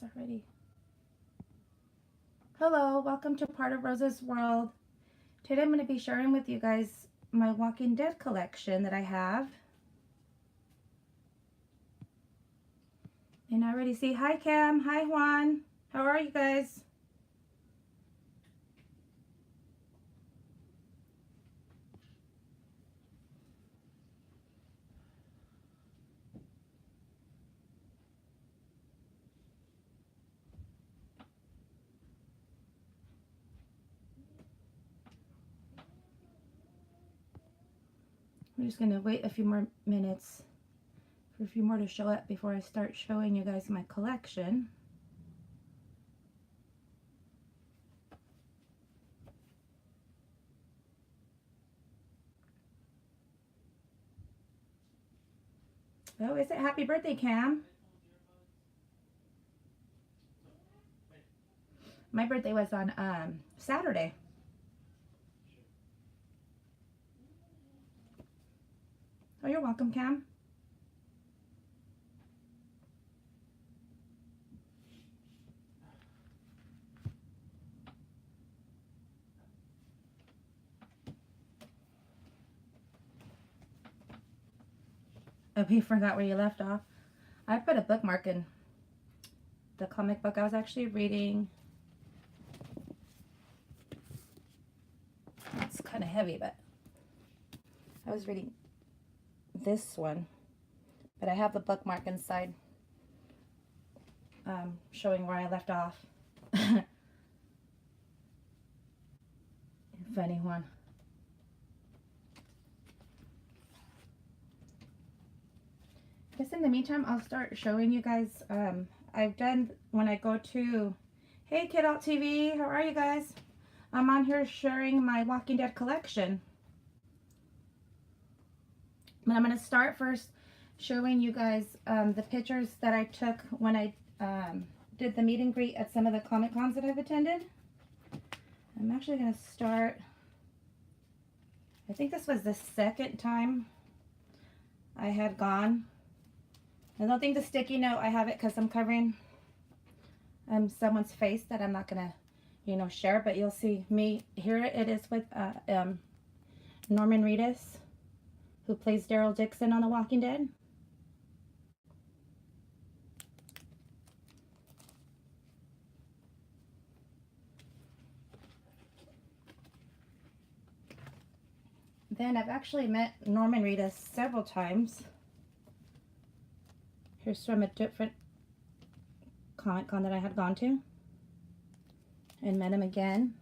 already. Hello, welcome to Part of Rosa's World. Today I'm going to be sharing with you guys my Walking Dead collection that I have. And I already see, hi Cam, hi Juan, how are you guys? I'm just going to wait a few more minutes for a few more to show up before I start showing you guys my collection. Oh, is it happy birthday, Cam? My birthday was on Saturday. Oh, you're welcome, Cam. Oh, you forgot where you left off. I put a bookmark in the comic book I was actually reading. It's kind of heavy, but I was reading this one, but I have the bookmark inside showing where I left off. Funny one. I guess in the meantime, I'll start showing you guys. I've done, when I go to, hey Kid Out TV, how are you guys? I'm on here sharing my Walking Dead collection. But I'm going to start first showing you guys the pictures that I took when I did the meet and greet at some of the Comic Cons that I've attended. I'm actually going to start, I think this was the second time I had gone. I don't think the sticky note, I have it because I'm covering someone's face that I'm not going to, you know, share, but you'll see me. Here it is with Norman Reedus, who plays Daryl Dixon on The Walking Dead. Then I've actually met Norman Reedus several times. Here's from a different Comic Con that I had gone to, and met him again.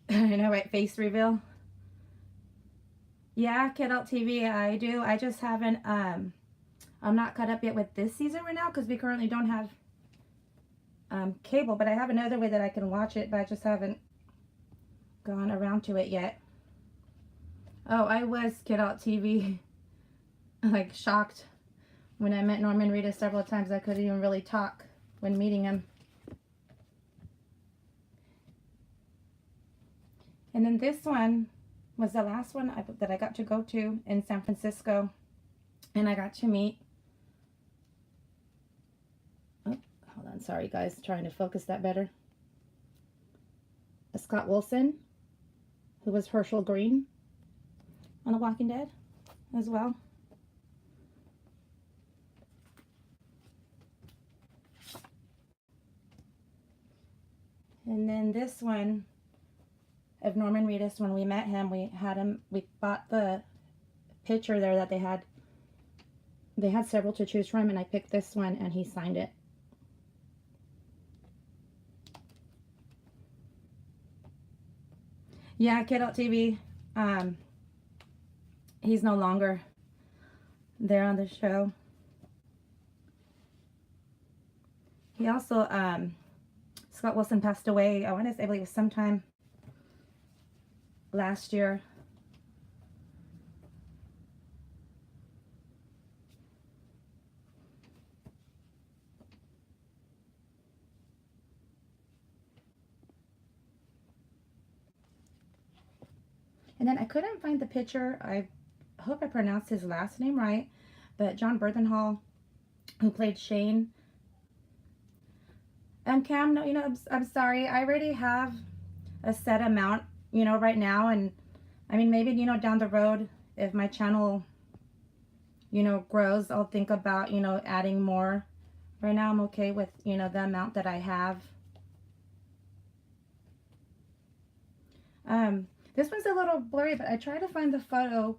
I know, right? Face reveal. Yeah, Kid Out TV, I do. I just haven't, I'm not caught up yet with this season right now because we currently don't have cable, but I have another way that I can watch it, but I just haven't gone around to it yet. Oh, I was Kid Out TV, like, shocked when I met Norman Reedus several times. I couldn't even really talk when meeting him. And then this one was the last one that I got to go to in San Francisco, and I got to meet, oh, hold on, sorry guys, trying to focus that better, Scott Wilson, who was Herschel Green on The Walking Dead as well. And then this one of Norman Reedus, when we met him, we bought the picture there that they had several to choose from, and I picked this one and he signed it. Yeah, Kid Out TV, he's no longer there on the show. He also, Scott Wilson passed away, I want to say, I believe it was sometime last year. And then I couldn't find the picture. I hope I pronounced his last name right, but John Bernthal, who played Shane. And Cam, no, I'm sorry. I already have a set amount, right now. And I mean, maybe, down the road, if my channel, grows, I'll think about, adding more. Right now, I'm okay with, the amount that I have. This one's a little blurry, but I tried to find the photo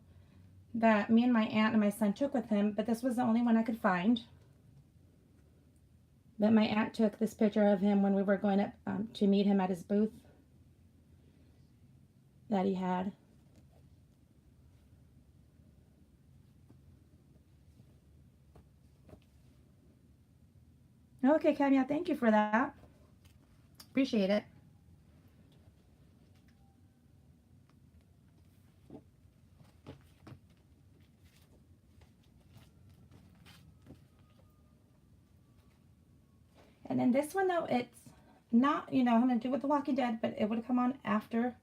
that me and my aunt and my son took with him, but this was the only one I could find. But my aunt took this picture of him when we were going up to meet him at his booth that he had. Okay, Camia, thank you for that. Appreciate it. And then this one, though, it's not, I'm going to do with The Walking Dead, but it would come on after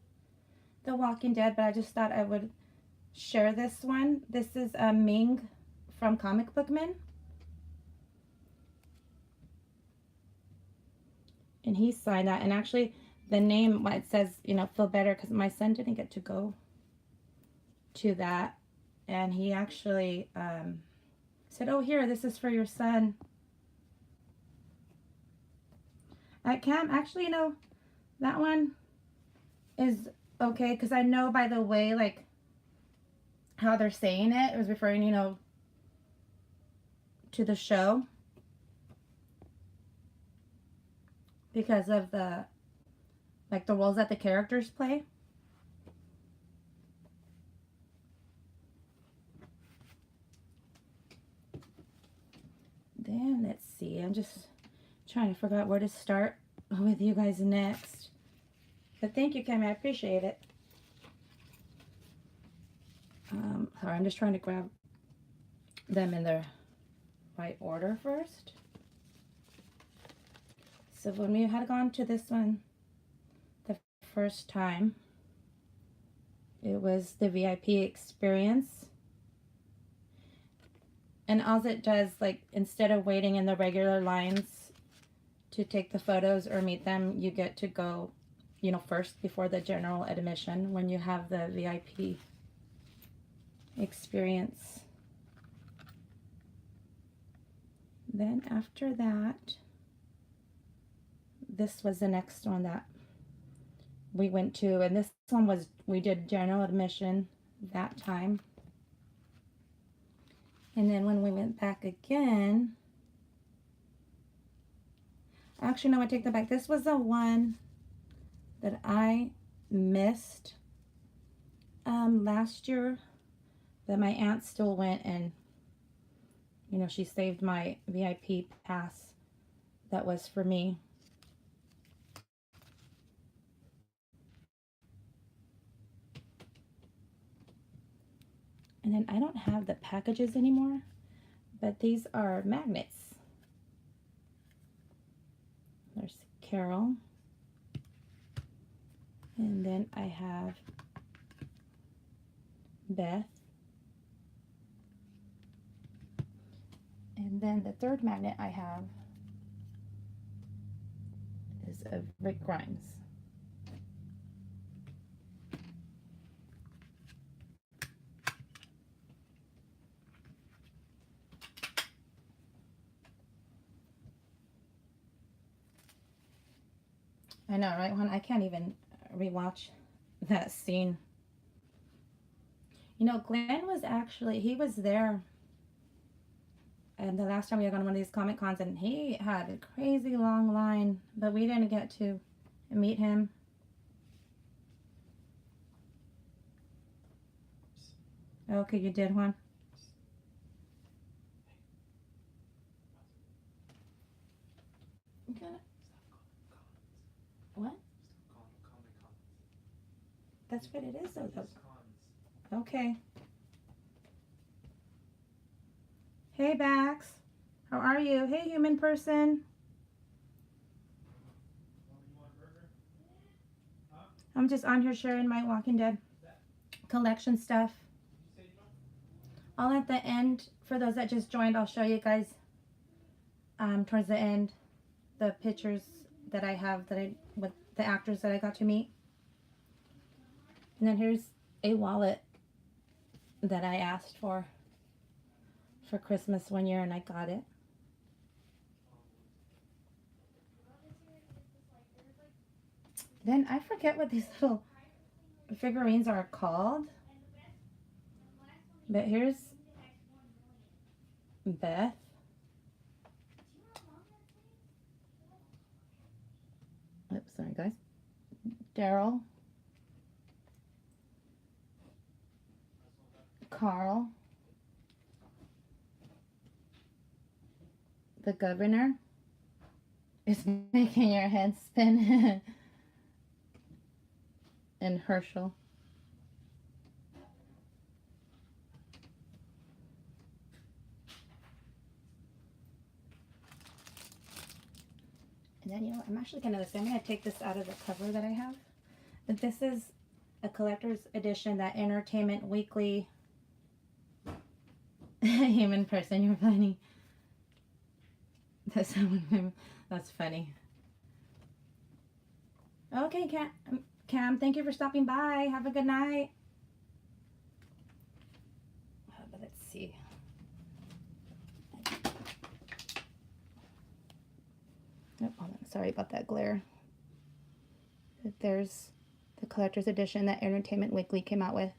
The Walking Dead, but I just thought I would share this one. This is Ming from Comic Book Men. And he signed that. And actually, the name, it says, feel better, because my son didn't get to go to that. And he actually said, oh, here, this is for your son. Cam, actually, that one is okay, because I know by the way, like, how they're saying it, it was referring, to the show. Because of the roles that the characters play. Then, let's see, I'm just trying to figure out where to start with you guys next. But thank you, Cammy, I appreciate it. Sorry, I'm just trying to grab them in the right order first. So when we had gone to this one the first time, it was the VIP experience. And all it does, like, instead of waiting in the regular lines to take the photos or meet them, you get to go, first before the general admission when you have the VIP experience. Then after that, this was the next one that we went to, and this one was, we did general admission that time. And then when we went back again, actually, no, I take that back. This was the one that I missed last year, that my aunt still went and, she saved my VIP pass that was for me. And then I don't have the packages anymore, but these are magnets. There's Carol. And then I have Beth. And then the third magnet I have is of Rick Grimes. I know, right, Juan? I can't even rewatch that scene. Glenn was actually, he was there. And the last time we were on one of these Comic Cons, and he had a crazy long line, but we didn't get to meet him. Okay, you did, Juan? Okay. What? That's what it is, though. Okay. Hey, Bax. How are you? Hey, human person. I'm just on here sharing my Walking Dead collection stuff. All at the end, for those that just joined, I'll show you guys towards the end the pictures that I have with the actors that I got to meet. And then here's a wallet that I asked for Christmas one year, and I got it. Then I forget what these little figurines are called. But here's Beth. Oops, sorry guys. Daryl. Carl. The governor is making your head spin. And Herschel. And then, you know, I'm actually going to take this out of the cover that I have. But this is a collector's edition, that Entertainment Weekly. Human person, you're funny. That's funny. Okay, Cam, thank you for stopping by. Have a good night. Let's see. Oh, sorry about that glare. There's the collector's edition that Entertainment Weekly came out with.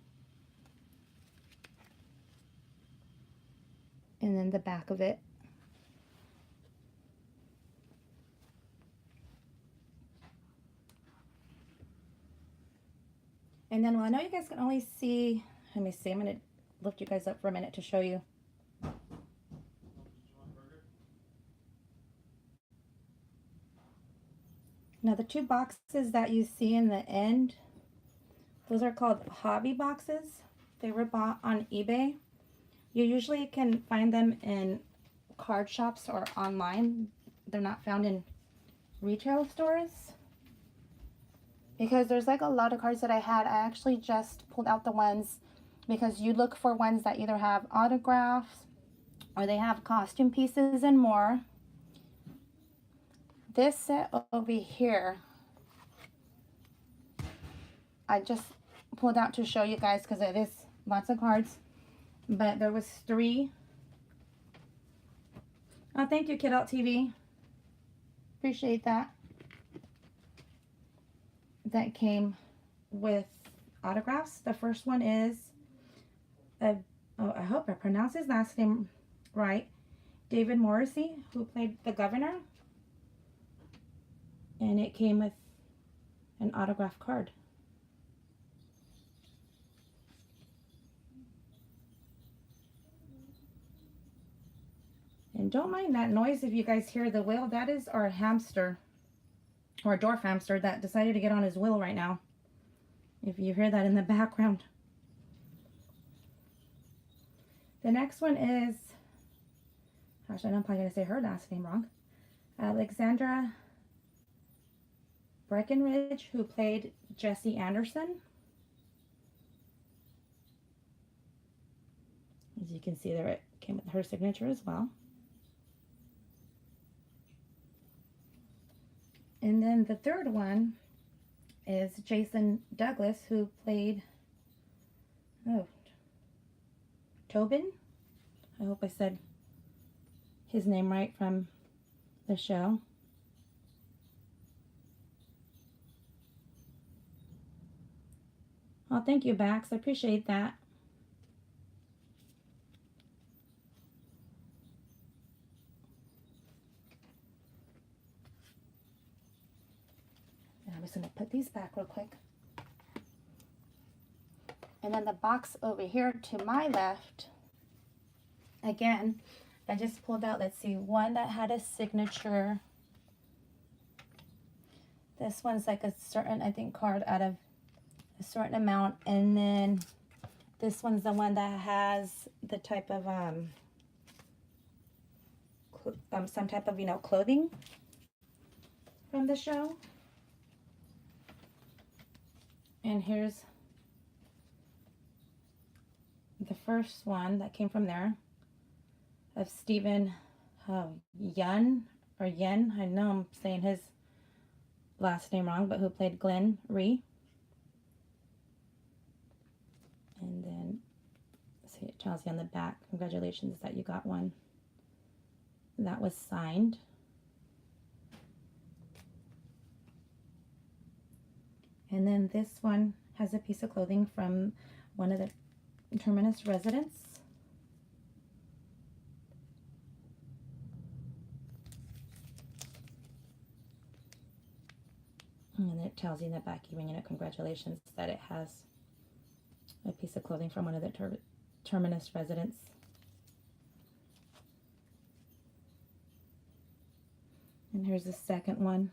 And then the back of it. And then, well, I know you guys can only see, let me see, I'm going to lift you guys up for a minute to show you. Now, the two boxes that you see in the end, those are called hobby boxes. They were bought on eBay. You usually can find them in card shops or online. They're not found in retail stores. Because there's like a lot of cards that I had. I actually just pulled out the ones because you look for ones that either have autographs or they have costume pieces and more. This set over here, I just pulled out to show you guys because it is lots of cards. But there was 3. Oh, thank you, Kid Out TV. Appreciate that. That came with autographs. The first one is, I hope I pronounced his last name right, David Morrissey, who played the governor. And it came with an autograph card. And don't mind that noise if you guys hear the wheel. That is our hamster, or a dwarf hamster, that decided to get on his wheel right now. If you hear that in the background. The next one is, gosh, I know I'm probably going to say her last name wrong. Alexandra Breckenridge, who played Jessie Anderson. As you can see there, it came with her signature as well. And then the third one is Jason Douglas, who played, Tobin. I hope I said his name right from the show. Oh, thank you, Bax. I appreciate that. I'm just going to put these back real quick. And then the box over here to my left, again, I just pulled out, let's see, one that had a signature. This one's like a certain, I think, card out of a certain amount. And then this one's the one that has the type of, some type of, clothing from the show. And here's first one that came from there of Stephen Yun or Yen. I know I'm saying his last name wrong, but who played Glenn Rhee. And then, see, it tells you on the back, congratulations that you got one. That was signed. And then this one has a piece of clothing from one of the Terminus residents. And it tells you in the back, even, you know, congratulations, that it has a piece of clothing from one of the Terminus residents. And here's the second one.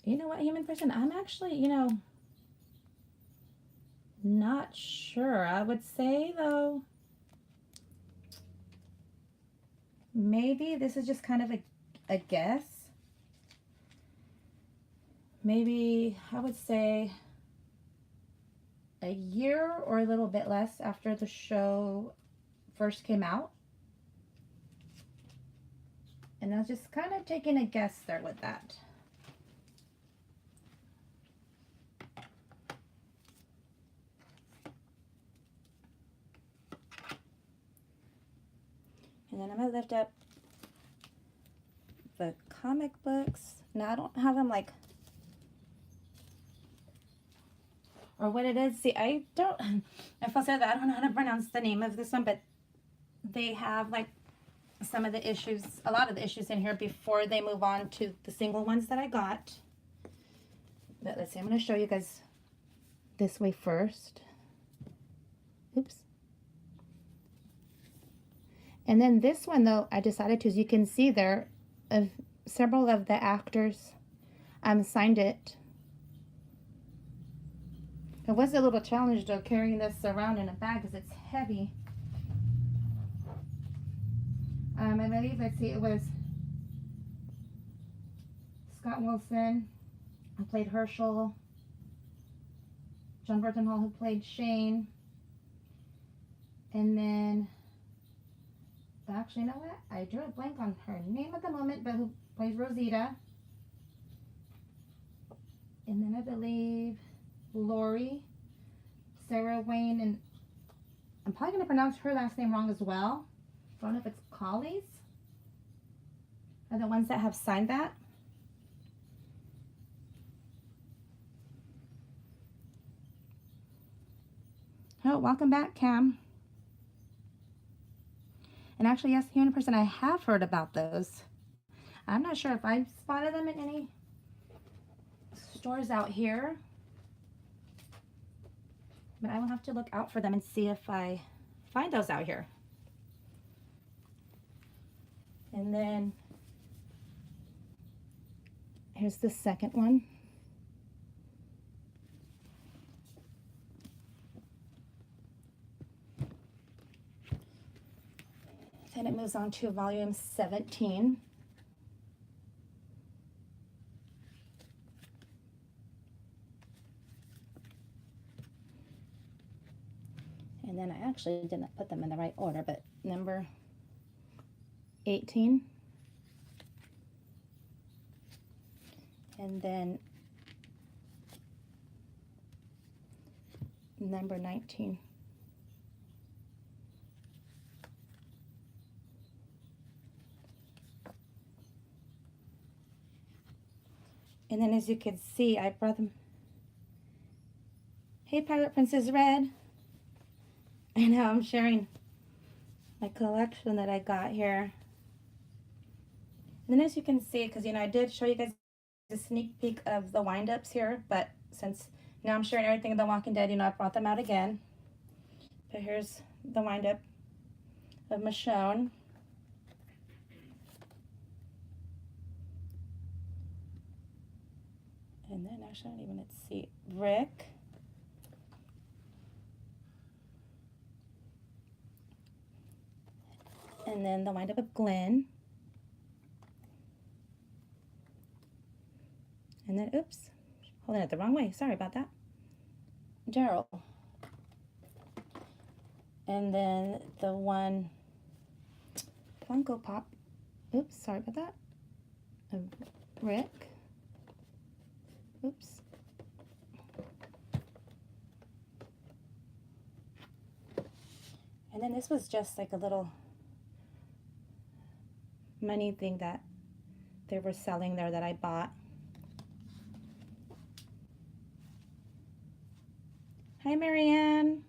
You know what, human person, I'm actually, you know, not sure. I would say, though, maybe this is just kind of a guess. Maybe, I would say, a year or a little bit less after the show first came out. And I was just kind of taking a guess there with that. And then I'm going to lift up the comic books. Now, I don't have them like, or what it is. See, I don't, if I'll say that, I don't know how to pronounce the name of this one, but they have like some of the issues, a lot of the issues in here before they move on to the single ones that I got. But let's see, I'm going to show you guys this way first. Oops. And then this one, though, I decided to, as you can see there, several of the actors signed it. It was a little challenge, though, carrying this around in a bag because it's heavy. I believe, let's see, it was Scott Wilson, who played Herschel, John Burton Hall, who played Shane, and then, actually, you know what? I drew a blank on her name at the moment, but who plays Rosita. And then I believe Lori, Sarah Wayne, and I'm probably going to pronounce her last name wrong as well. I don't know if it's Collies are the ones that have signed that. Oh, welcome back, Cam. And actually, yes, here in person, I have heard about those. I'm not sure if I've spotted them in any stores out here, but I will have to look out for them and see if I find those out here. And then here's the second one. Then it moves on to volume 17. And then I actually didn't put them in the right order, but number 18. And then number 19. And then as you can see, I brought them. Hey, Pirate Princess Red. I know, I'm sharing my collection that I got here. And then as you can see, because, you know, I did show you guys a sneak peek of the wind-ups here, but since now I'm sharing everything in The Walking Dead, you know, I brought them out again. But here's the wind-up of Michonne. And then actually, I don't even, let's see, Rick. And then the wind-up of Glenn. And then, oops, holding it the wrong way. Sorry about that. Daryl. And then the one Funko Pop, oops, sorry about that, of Rick. Oops. And then this was just like a little money thing that they were selling there that I bought. Hi, Marianne.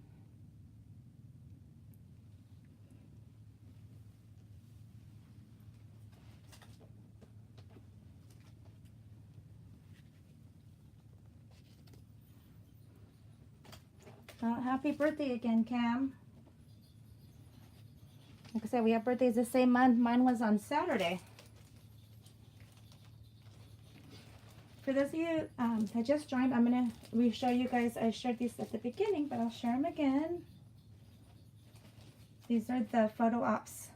Happy birthday again, Cam. Like I said, we have birthdays the same month. Mine was on Saturday. For those of you that just joined, I'm going to re-show you guys. I shared these at the beginning, but I'll share them again. These are the photo ops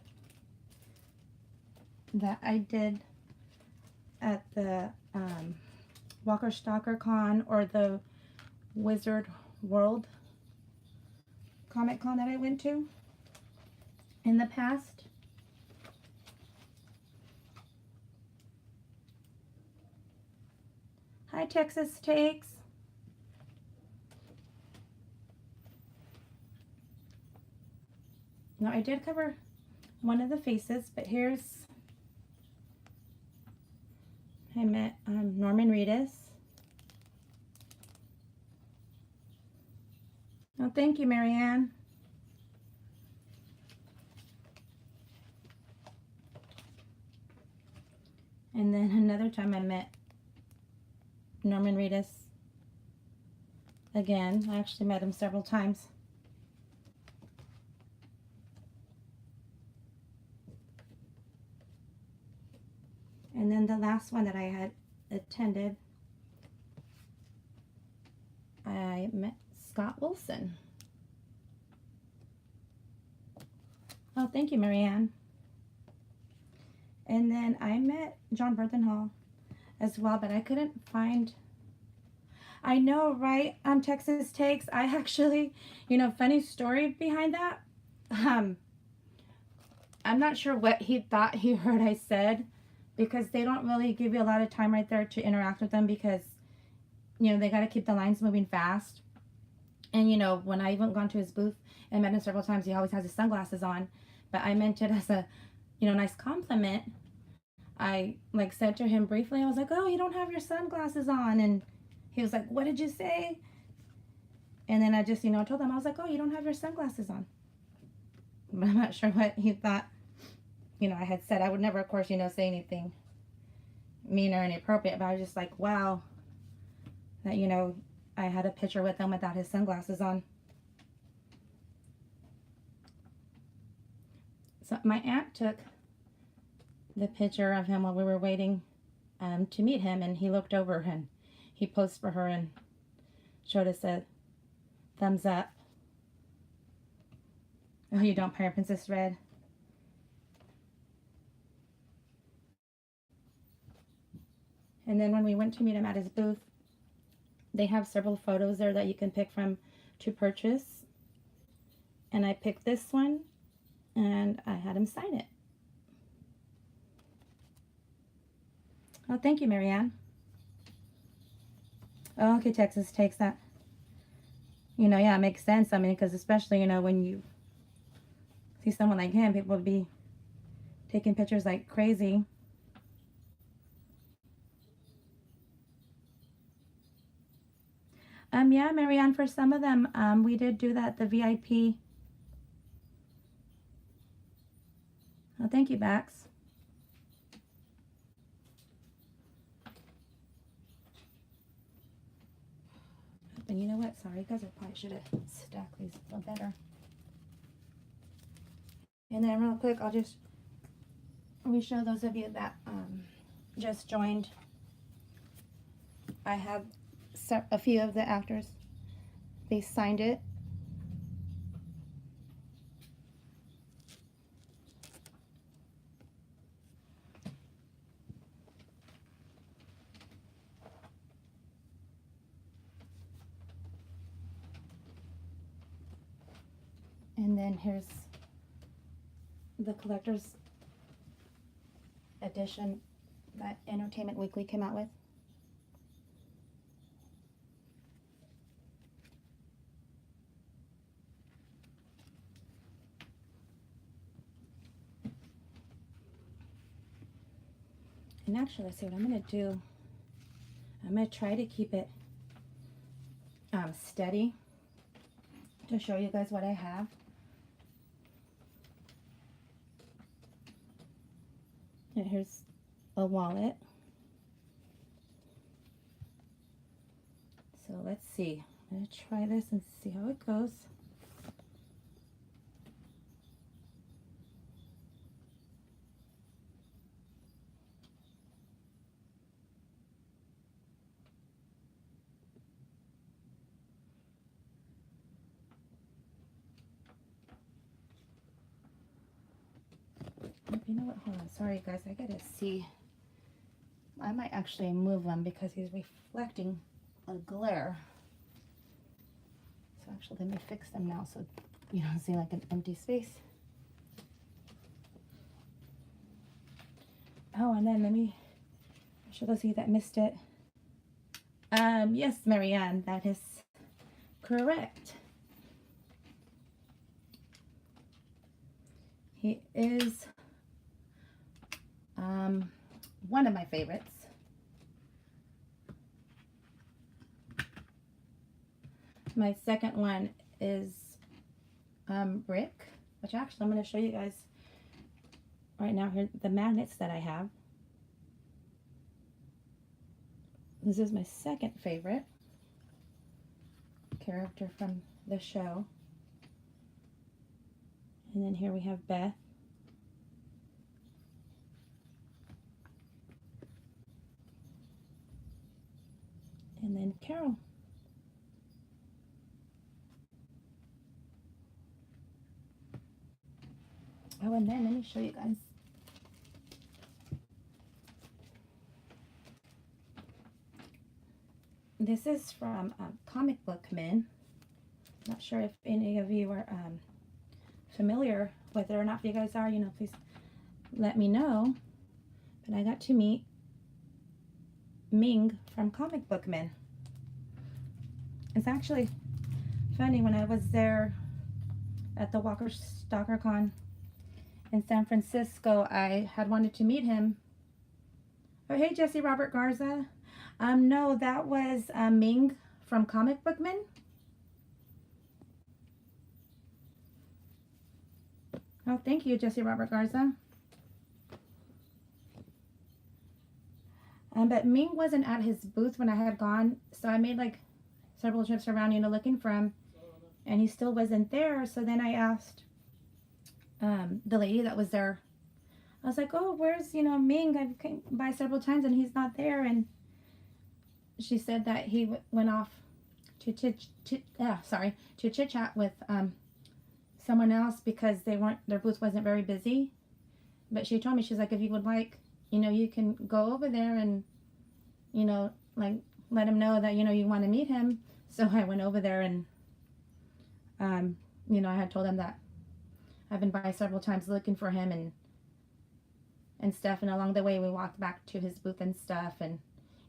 that I did at the Walker Stalker Con or the Wizard World Comic Con that I went to in the past. Hi, Texas Takes. Now, I did cover one of the faces, but here's, I met Norman Reedus. Oh, thank you, Marianne. And then another time I met Norman Reedus again. I actually met him several times. And then the last one that I had attended, I met Scott Wilson. Oh, thank you, Marianne. And then I met John Bernthal as well, but I couldn't find. I know, right? Texas Takes. I actually, funny story behind that. I'm not sure what he thought he heard I said, because they don't really give you a lot of time right there to interact with them, because they got to keep the lines moving fast. And when I even gone to his booth and met him several times, he always has his sunglasses on, but I meant it as a nice compliment. I said to him briefly, I was like, oh, you don't have your sunglasses on. And he was like, what did you say? And then I just told him, I was like, oh, you don't have your sunglasses on. But I'm not sure what he thought I had said. I would never, of course, say anything mean or inappropriate, but I was just like, wow, that I had a picture with him without his sunglasses on. So my aunt took the picture of him while we were waiting to meet him, and he looked over and he posed for her and showed us a thumbs up. Oh, you don't, Pirate Princess Red. And then when we went to meet him at his booth, they have several photos there that you can pick from to purchase. And I picked this one, and I had him sign it. Oh, thank you, Marianne. Oh, okay, Texas Takes that. Yeah, it makes sense. I mean, because especially, when you see someone like him, people would be taking pictures like crazy. Yeah, Marianne, for some of them, we did do that, the VIP. Oh, thank you, Bax. And you know what? Sorry, guys, I probably should have stacked these a little better. And then real quick, I'll just re-show those of you that just joined. I have a few of the actors. They signed it. And then here's the collector's edition that Entertainment Weekly came out with. And actually, let's see what I'm going to do. I'm going to try to keep it steady to show you guys what I have. And here's a wallet. So let's see. I'm going to try this and see how it goes. You know what? Hold on. Sorry, guys. I gotta see. I might actually move him because he's reflecting a glare. So actually, let me fix them now so you don't see like an empty space. Oh, and then let me show those of you that missed it. Yes, Marianne, that is correct. He is one of my favorites. My second one is Rick, which actually I'm going to show you guys right now here, the magnets that I have. This is my second favorite character from the show. And then here we have Beth. And then Carol. Oh, and then let me show you guys. This is from Comic Book Men. Not sure if any of you are familiar with it or not. If you guys are, you know, please let me know. But I got to meet Ming from Comic Book Men. It's actually funny, when I was there at the Walker Stalker Con in San Francisco, I had wanted to meet him. Oh, hey, Jesse Robert Garza. No, that was Ming from Comic Book Men. Oh, thank you, Jesse Robert Garza. But Ming wasn't at his booth when I had gone, so I made like several trips around, you know, looking for him, and he still wasn't there. So then I asked the lady that was there. I was like, "Oh, where's, you know, Ming? I've came by several times and he's not there." And she said that he went off to chit chat with someone else because their booth wasn't very busy. But she told me, she's like, if you would like, you know, you can go over there and, you know, like let him know that, you know, you want to meet him. So I went over there and, you know, I had told him that I've been by several times looking for him and stuff. And along the way, we walked back to his booth and stuff. And,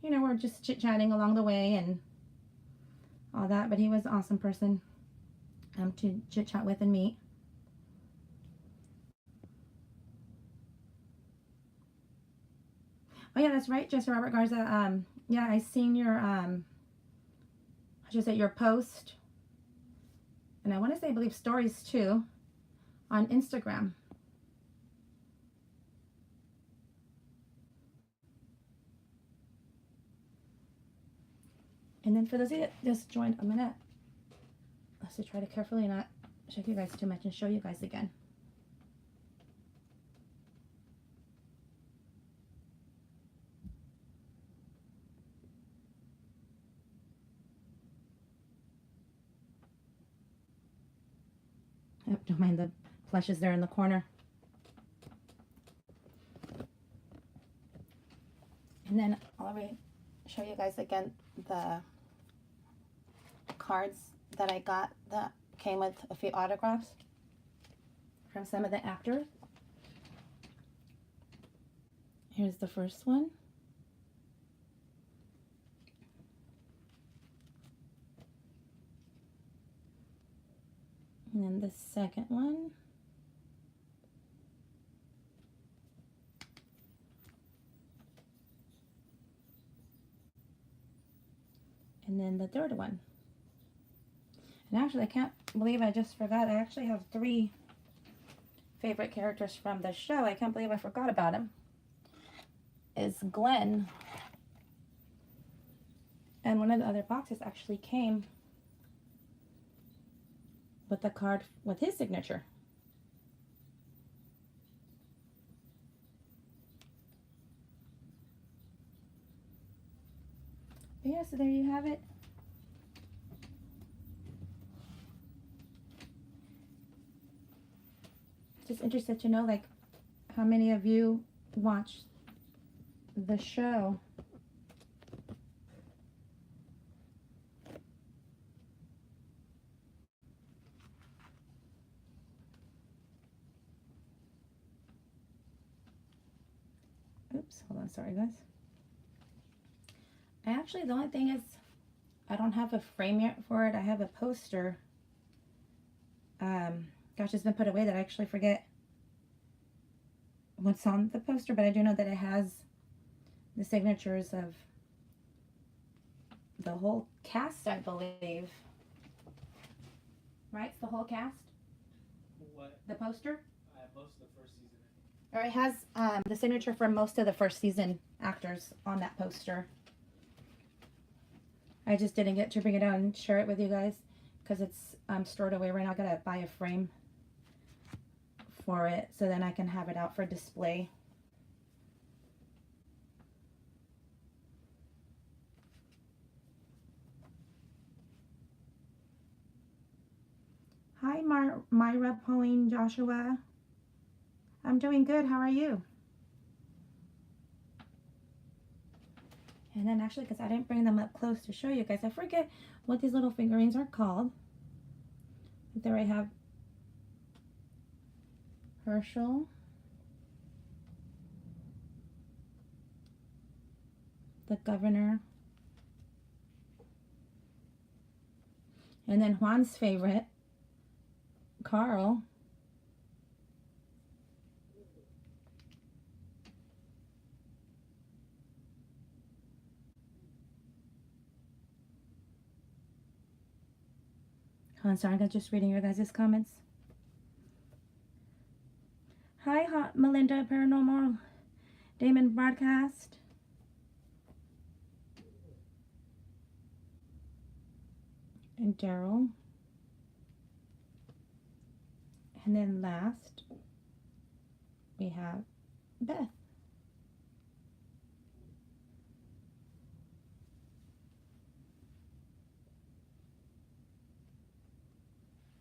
you know, we're just chit-chatting along the way and all that. But he was an awesome person to chit-chat with and meet. Oh, yeah, that's right, Jesse Robert Garza. Yeah, I seen your, I should say your post. And I want to say, I believe, stories too on Instagram. And then for those of you that just joined, I'm going to also try to carefully not show you guys too much and show you guys again. Oh, don't mind the plushes there in the corner. And then I'll show you guys again the cards that I got that came with a few autographs. from some of the actors. Here's the first one. And then the second one. And then the third one. And actually, I can't believe I just forgot. I actually have 3 favorite characters from the show. I can't believe I forgot about him. Is Glenn. And one of the other boxes actually came with the card with his signature. But yeah, so there you have it. Just interested to know, like, how many of you watch the show. Oops, hold on, sorry guys. Actually, the only thing is I don't have a frame yet for it. I have a poster. Gosh, it's been put away that I actually forget what's on the poster, but I do know that it has the signatures of the whole cast, I believe. Right? It's the whole cast? What? The poster? Most of the first season. Or it has the signature for most of the first season actors on that poster. I just didn't get to bring it out and share it with you guys because it's stored away right now. I gotta buy a frame for it so then I can have it out for display. Hi, Myra, Pauline, Joshua. I'm doing good. How are you? And then actually, because I didn't bring them up close to show you guys, I forget what these little figurines are called. But there I have Herschel, the governor, and then Juan's favorite, Carl. Oh, I'm sorry, I'm just reading your guys' comments. Hi, Hot Melinda Paranormal, Damon Broadcast. And Daryl. And then last, we have Beth.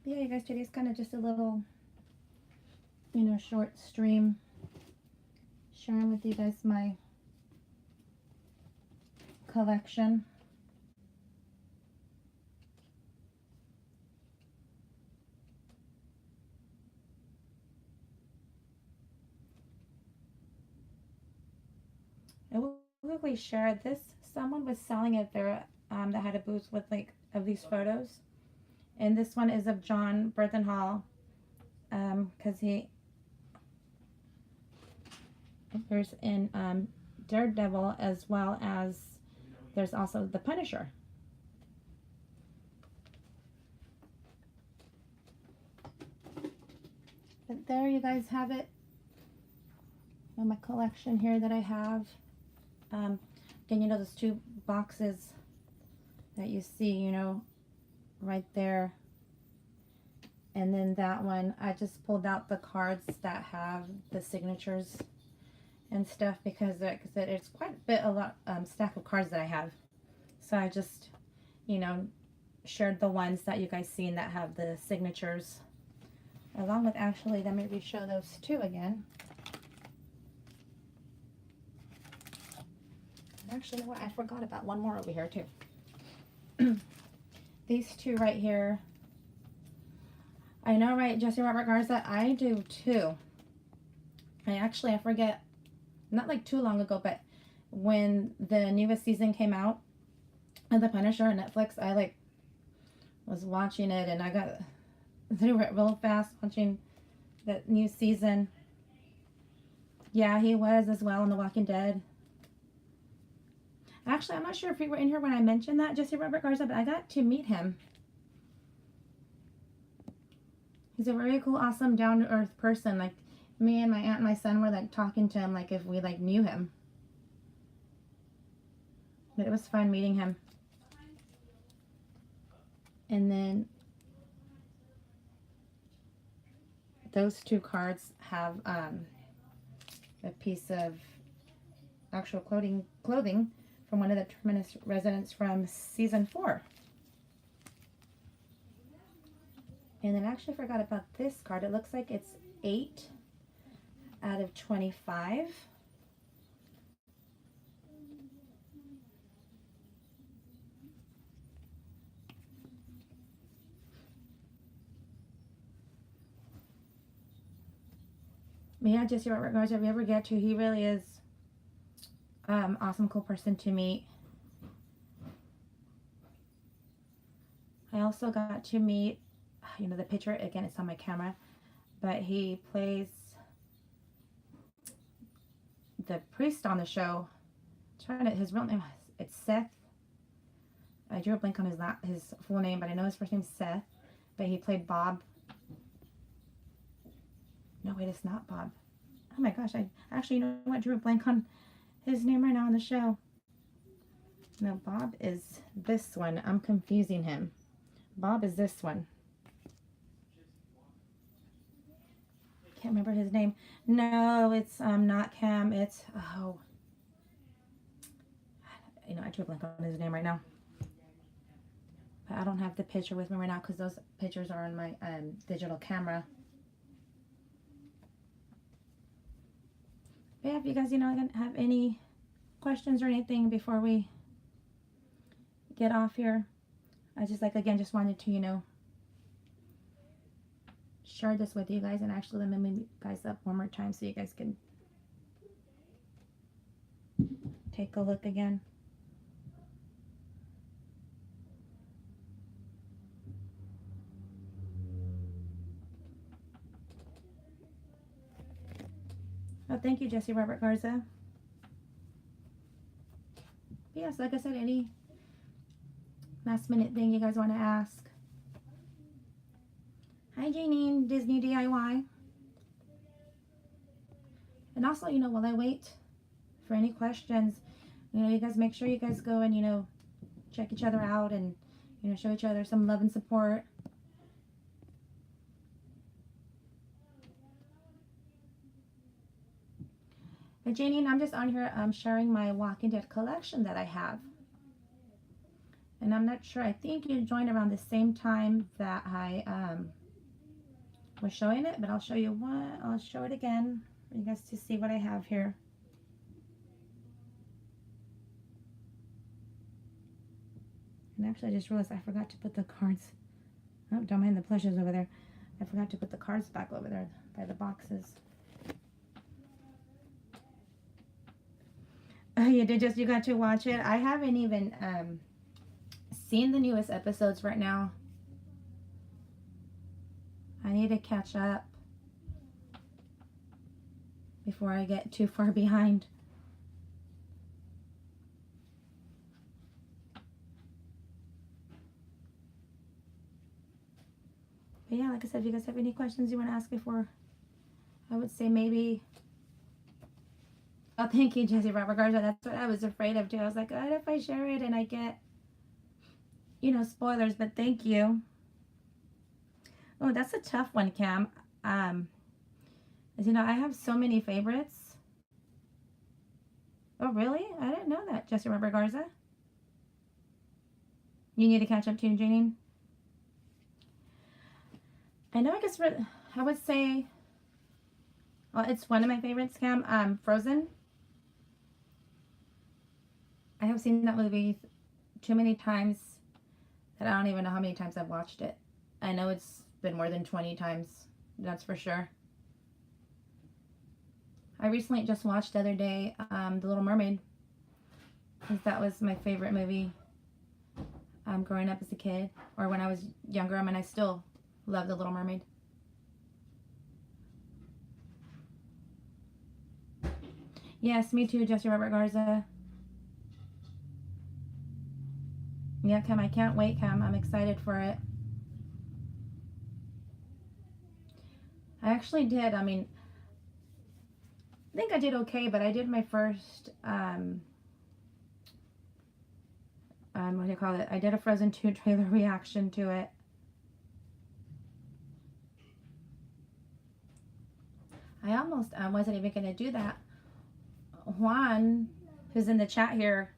Yeah, you guys, today's kind of just a little, you know, short stream sharing with you guys my collection. I will quickly share this. Someone was selling it there that had a booth with like of these photos. And this one is of John Bernthal because he appears in Daredevil, as well as there's also the Punisher. But there you guys have it. And my collection here that I have. Again, you know, those 2 boxes that you see, you know, right there. And then that one, I just pulled out the cards that have the signatures and stuff because it's quite a lot stack of cards that I have. So I just, you know, shared the ones that you guys seen that have the signatures, along with, actually, let me re-show those 2 again. Actually, you know what? I forgot about one more over here too. These 2 right here. I know, right, Jesse Robert Garza? I do too. I forget, not like too long ago, but when the newest season came out of The Punisher on Netflix, I like was watching it and I got through it real fast watching the new season. Yeah, he was as well in The Walking Dead. Actually, I'm not sure if you were in here when I mentioned that, Jesse Robert Garza, but I got to meet him. He's a very cool, awesome, down-to-earth person. Like, me and my aunt and my son were, like, talking to him like if we, like, knew him. But it was fun meeting him. And then those two cards have a piece of actual clothing from one of the Terminus residents from season 4. And then I actually forgot about this card. It looks like it's 8 out of 25. But yeah, Jesse Robert Garza, if you ever get to, he really is awesome, cool person to meet. I also got to meet, you know, the picture, again, it's on my camera, but he plays the priest on the show. His real name, it's Seth. I drew a blank on his full name, but I know his first name's Seth. But he played Bob. No, wait, it's not Bob. Oh my gosh, I actually, you know what, drew a blank on his name right now on the show. No, Bob is this one. I'm confusing him. Bob is this one. Can't remember his name. No, it's not Cam. It's, oh, you know, I drew a blank on his name right now. But I don't have the picture with me right now because those pictures are on my digital camera. But yeah, if you guys, you know, have any questions or anything before we get off here, I just, like, again, just wanted to, you know, share this with you guys. And actually, let me move you guys up one more time so you guys can take a look again. Oh, thank you, Jesse Robert Garza. But yes, like I said, any last minute thing you guys want to ask. Hi, Janine, Disney DIY. And also, you know, while I wait for any questions, you know, you guys make sure you guys go and, you know, check each other out and, you know, show each other some love and support. But Janine, I'm just on here sharing my Walking Dead collection that I have. And I'm not sure, I think you joined around the same time that I was showing it, but I'll show you what, I'll show it again for you guys to see what I have here. And actually, I just realized I forgot to put the cards, oh, don't mind the plushes over there. I forgot to put the cards back over there by the boxes. Oh, you did you got to watch it? I haven't even seen the newest episodes right now. I need to catch up before I get too far behind. But yeah, like I said, if you guys have any questions you want to ask before, I would say maybe. Oh, thank you, Jesse Robert Garza. That's what I was afraid of too. I was like, what if I share it and I get, you know, spoilers? But thank you. Oh, that's a tough one, Cam. As you know, I have so many favorites. Oh, really? I didn't know that, Jesse Robert Garza. You need to catch up too, Janine. I know, I guess I would say, well, it's one of my favorites, Cam. Frozen. I have seen that movie too many times that I don't even know how many times I've watched it. I know it's been more than 20 times. That's for sure. I recently just watched the other day, The Little Mermaid, because that was my favorite movie growing up as a kid, or when I was younger. I mean, I still love The Little Mermaid. Yes, me too, Jesse Robert Garza. Yeah, Cam, I can't wait, Cam. I'm excited for it. I actually did. I mean, I think I did okay, but I did my first, what do you call it? I did a Frozen 2 trailer reaction to it. I almost wasn't even going to do that. Juan, who's in the chat here,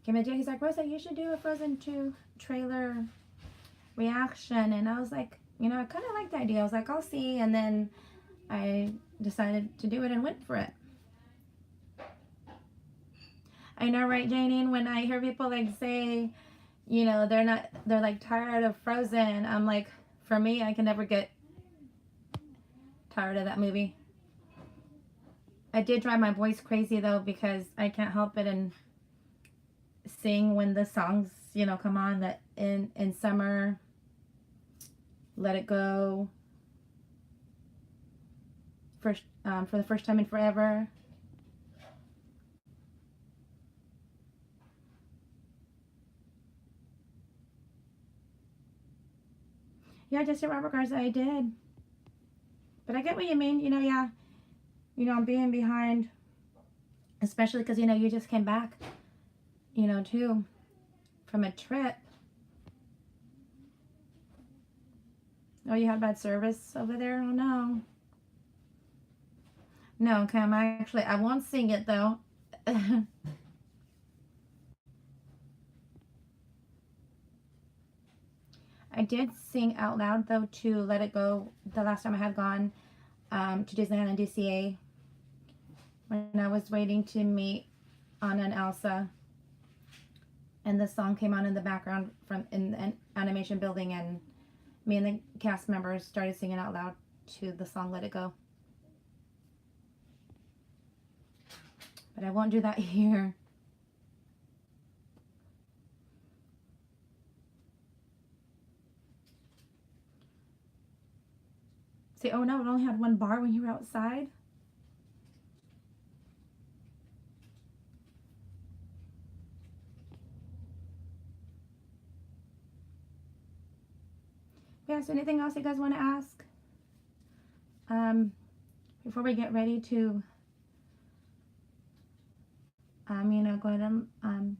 came in. He's like, Rosa, you should do a Frozen 2 trailer reaction. And I was like, you know, I kind of like the idea. I was like, I'll see. And then I decided to do it and went for it. I know, right, Janine? When I hear people like say, you know, they're like tired of Frozen, I'm like, for me, I can never get tired of that movie. I did drive my boys crazy though, because I can't help it and sing when the songs, you know, come on, that in summer, Let It Go, for the first time in forever. Yeah, Jesse Robert Garza, I did. But I get what you mean. You know, yeah. You know, I'm being behind. Especially because, you know, you just came back, you know, too, from a trip. Oh, you had bad service over there? Oh, no. No, Cam, I won't sing it, though. I did sing out loud, though, to Let It Go the last time I had gone to Disneyland and DCA, when I was waiting to meet Anna and Elsa, and the song came on in the background from in the animation building, and me and the cast members started singing out loud to the song Let It Go. But I won't do that here. Say, oh no, it only had one bar when you were outside. Yeah, so anything else you guys want to ask? Before we get ready to, you know, go ahead and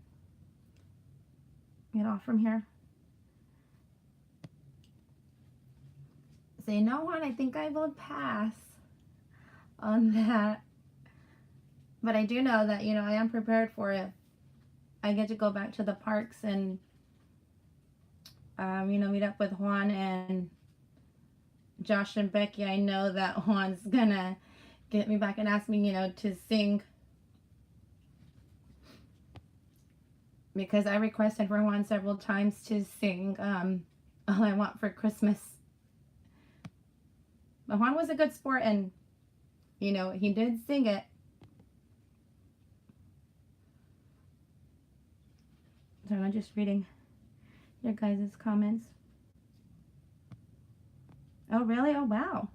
get off from here. Say, no, Juan, I think I will pass on that. But I do know that, you know, I am prepared for it. I get to go back to the parks and, you know, meet up with Juan and Josh and Becky. I know that Juan's gonna get me back and ask me, you know, to sing. Because I requested for Juan several times to sing All I Want for Christmas. But Juan was a good sport, and, you know, he did sing it. So I'm just reading your guys' comments. Oh, really? Oh, wow.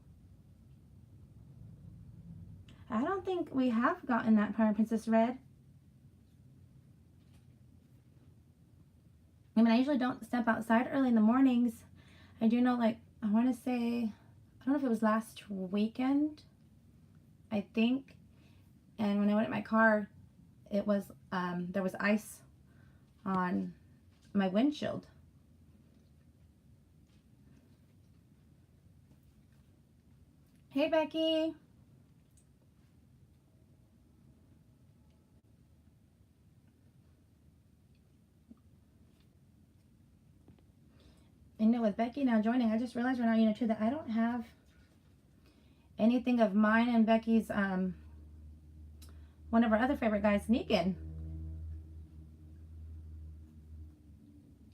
I don't think we have gotten that Pirate Princess Red. I mean, I usually don't step outside early in the mornings. I do know, like, I want to say, I don't know if it was last weekend, I think. And when I went in my car, it was, there was ice on my windshield. Hey, Becky. You know, with Becky now joining, I just realized right now, you know, too, that I don't have anything of mine and Becky's, one of our other favorite guys, Negan.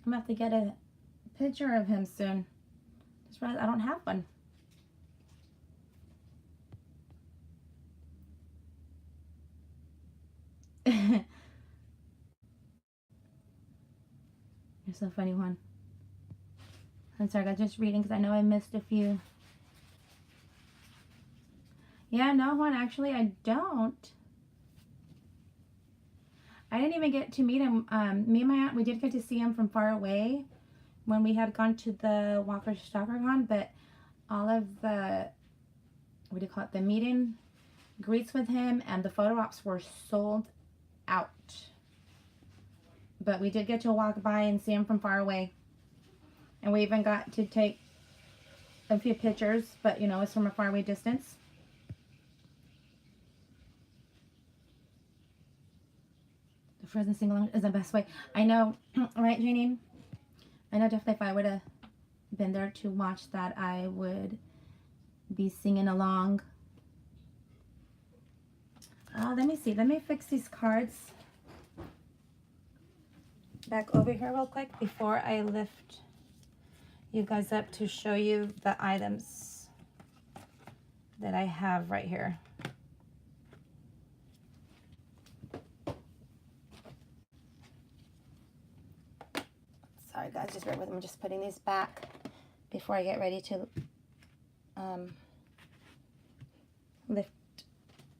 I'm gonna have to get a picture of him soon. just realized I don't have one. You're so funny, Juan. I'm sorry, guys, just reading because I know I missed a few. Yeah, no, Juan, actually, I don't. I didn't even get to meet him. Me and my aunt, we did get to see him from far away when we had gone to the Walker Stalker Con, but all of the, what do you call it, the meeting greets with him and the photo ops were sold out. But we did get to walk by and see him from far away. And we even got to take a few pictures, but you know, it's from a far away distance. The Frozen sing-along is the best way. I know, right, Janine? I know definitely if I would have been there to watch that, I would be singing along. Let me see. Let me fix these cards back over here real quick before I lift you guys up to show you the items that I have right here. Sorry guys, just bear with me. I'm just putting these back before I get ready to lift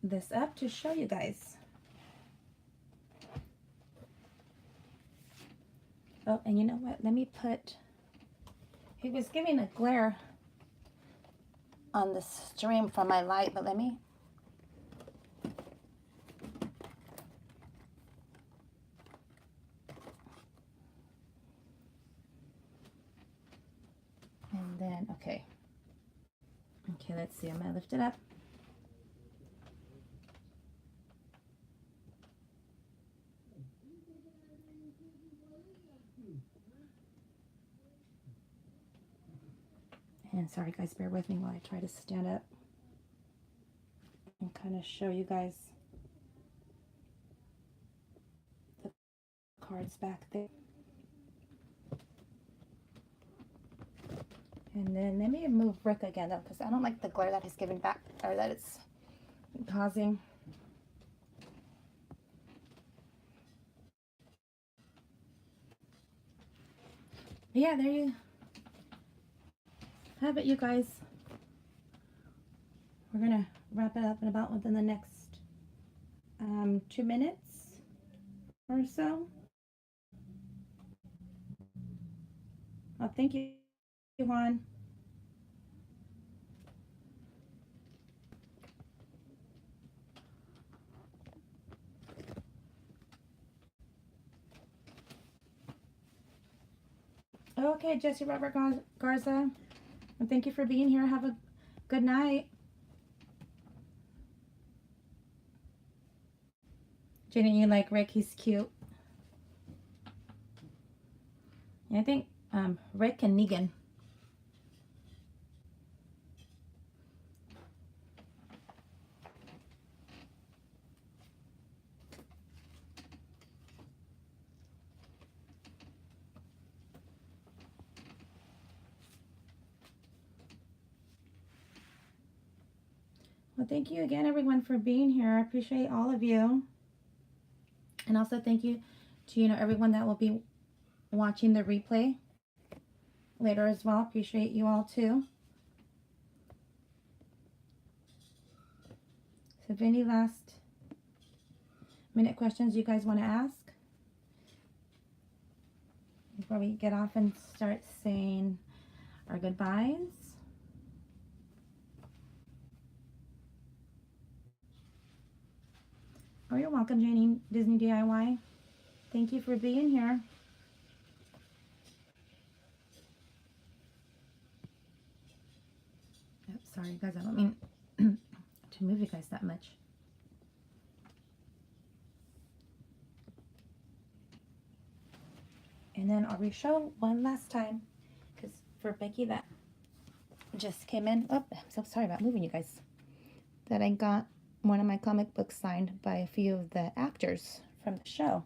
this up to show you guys. Oh, and you know what? Let me put, he was giving a glare on the stream from my light, but let me, and then, okay, let's see, I'm gonna lift it up. And sorry guys, bear with me while I try to stand up and kind of show you guys the cards back there. And then let me move Rick again though, because I don't like the glare that he's giving back, or that it's causing. Yeah, there you have it, you guys. We're gonna wrap it up in about within the next 2 minutes or so. Oh, thank you, Juan. Okay, Jesse Robert Garza. And thank you for being here. Have a good night. Jenny, you like Rick? He's cute. I think Rick and Negan. Well, thank you again, everyone, for being here. I appreciate all of you. And also thank you to, you know, everyone that will be watching the replay later as well. Appreciate you all too. So if any last minute questions you guys want to ask before we get off and start saying our goodbyes. Oh, you're welcome, Janie Disney DIY. Thank you for being here. Oh, sorry, guys. I don't mean to move you guys that much. And then I'll re-show one last time, because for Becky that just came in. Oh, I'm so sorry about moving you guys. That I got one of my comic books signed by a few of the actors from the show.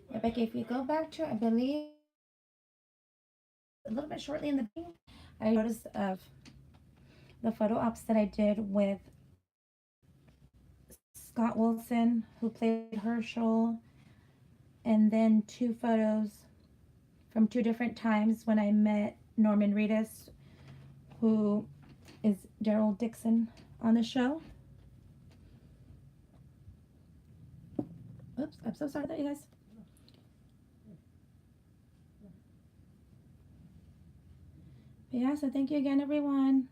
Yeah, Becky, if you go back to, I believe, a little bit shortly in the beginning, I noticed of the photo ops that I did with Scott Wilson, who played Herschel, and then 2 photos from 2 different times when I met Norman Reedus, who is Daryl Dixon on the show. Oops, I'm so sorry about that, you guys. But yeah, so thank you again, everyone.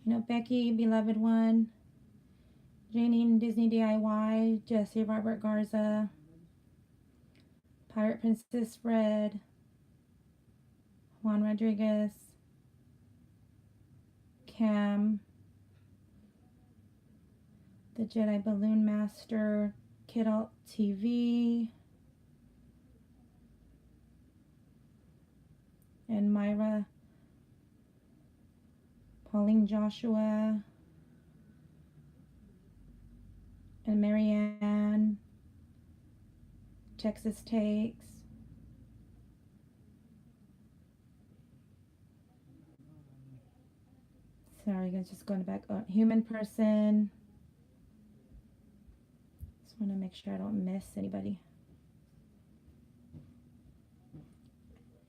You know, Becky, Beloved One, Janine Disney DIY, Jesse Robert Garza, Pirate Princess Red, Juan Rodriguez, Cam, the Jedi Balloon Master, Kid Alt TV, and Myra, Pauline Joshua, and Marianne, Texas Takes, sorry guys, just going back, Human Person, just want to make sure I don't miss anybody.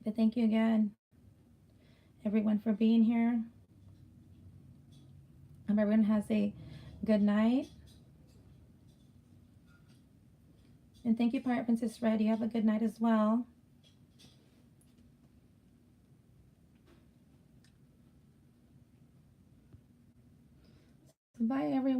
But thank you again, everyone, for being here. I hope everyone has a good night. And thank you, Pirate Princess Red. You have a good night as well. Bye, everyone.